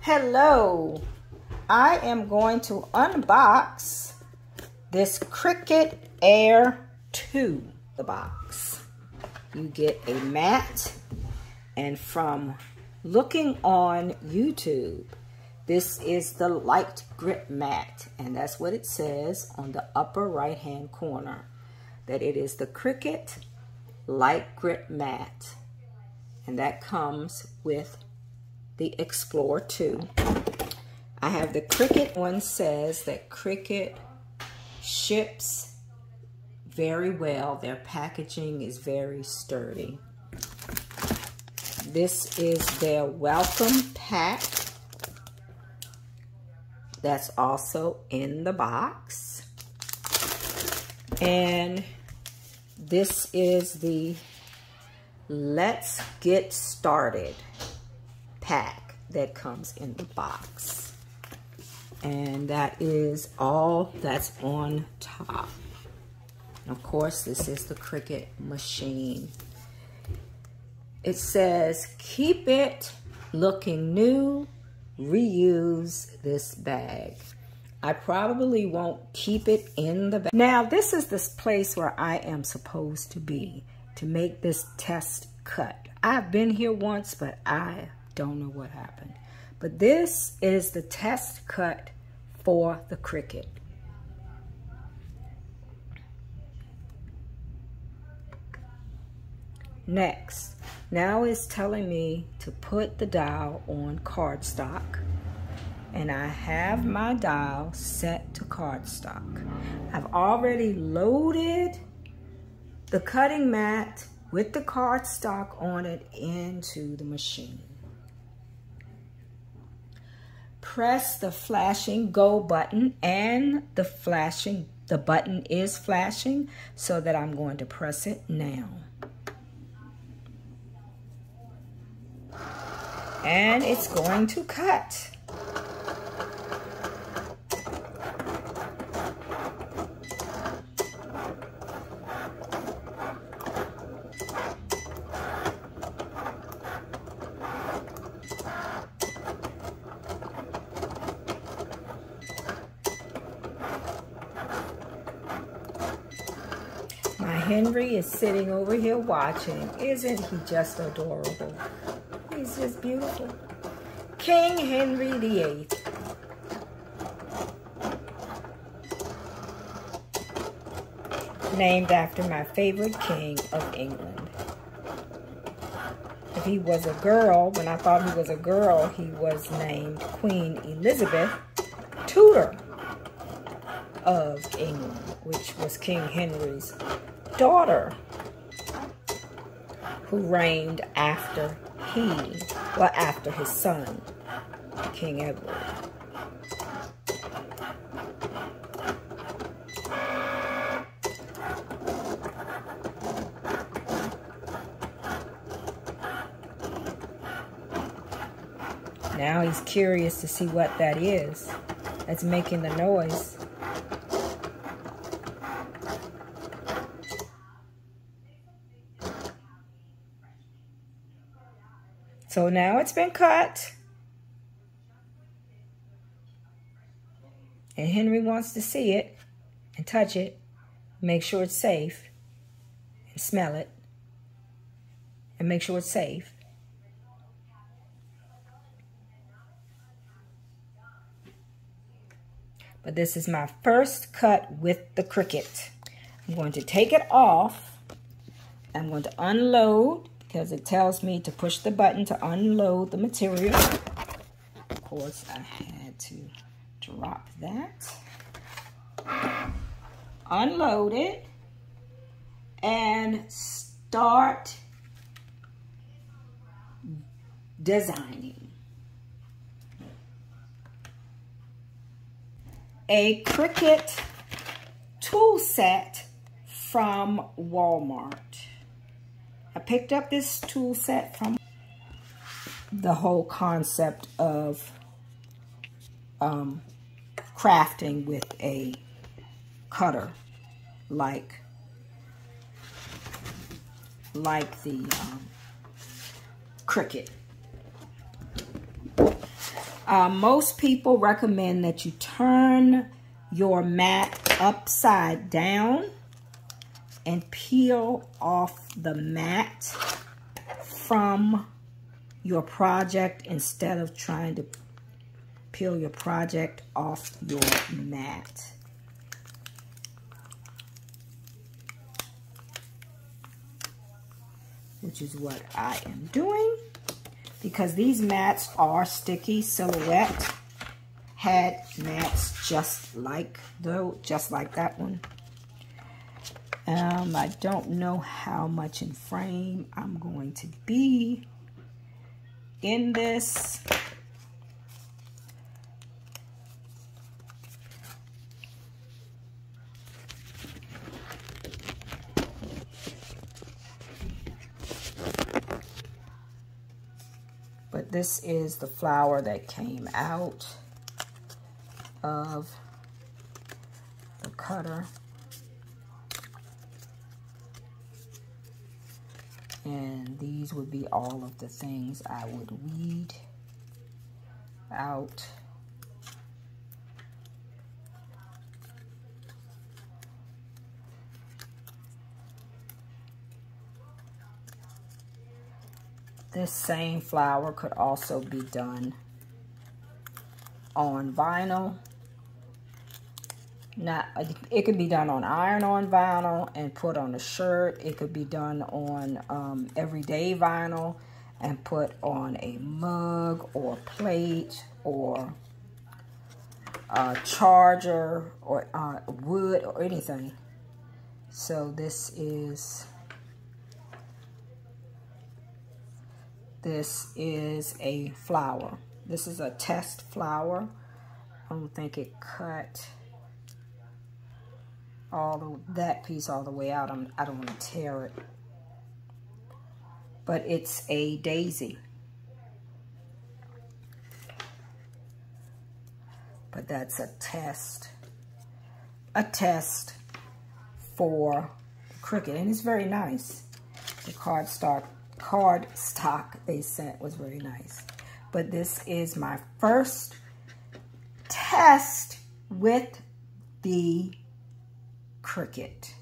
Hello, I am going to unbox this Cricut Air 2, the box. You get a mat, and from looking on YouTube, this is the light grip mat, and that's what it says on the upper right hand corner, that it is the Cricut light grip mat, and that comes with the Explorer 2. I have the Cricut one. Says that Cricut ships very well. Their packaging is very sturdy. This is their welcome pack. That's also in the box. And this is the Let's Get Started pack that comes in the box, and that is all that's on top. Of course, this is the Cricut machine. It says, keep it looking new, reuse this bag. I probably won't keep it in the bag. Now, this is this place where I am supposed to be to make this test cut. I've been here once, but I don't know what happened. But this is the test cut for the Cricut. Next, now it's telling me to put the dial on cardstock, and I have my dial set to cardstock. I've already loaded the cutting mat with the cardstock on it into the machine. Press the flashing go button, and the button is flashing, so that I'm going to press it now. And it's going to cut. Henry is sitting over here watching. Isn't he just adorable? He's just beautiful. King Henry VIII. Named after my favorite king of England. If he was a girl, when I thought he was a girl, he was named Queen Elizabeth, Tudor of England, which was King Henry's daughter, who reigned after after his son, King Edward. Now he's curious to see what that is that's making the noise. So now it's been cut, and Henry wants to see it and touch it, make sure it's safe, and smell it, and make sure it's safe. But this is my first cut with the Cricut. I'm going to take it off. I'm going to unload, because it tells me to push the button to unload the material. Of course, I had to drop that. Unload it and start designing. A Cricut tool set from Walmart. I picked up this tool set from the whole concept of crafting with a cutter, like the Cricut. Most people recommend that you turn your mat upside down and peel off the mat from your project instead of trying to peel your project off your mat. Which is what I am doing, because these mats are sticky. Silhouette had mats just like that one. I don't know how much in frame I'm going to be in this. But this is the flower that came out of the cutter. And these would be all of the things I would weed out. This same flower could also be done on vinyl. It could be done on iron-on vinyl and put on a shirt. It could be done on everyday vinyl and put on a mug or plate or a charger or wood or anything. So this is a flower. This is a test flower. I don't think it cut that piece all the way out. I don't want to tear it. But it's a daisy. But that's a test. A test for Cricut. And it's very nice. The cardstock they sent was very nice. But this is my first test with the Cricut.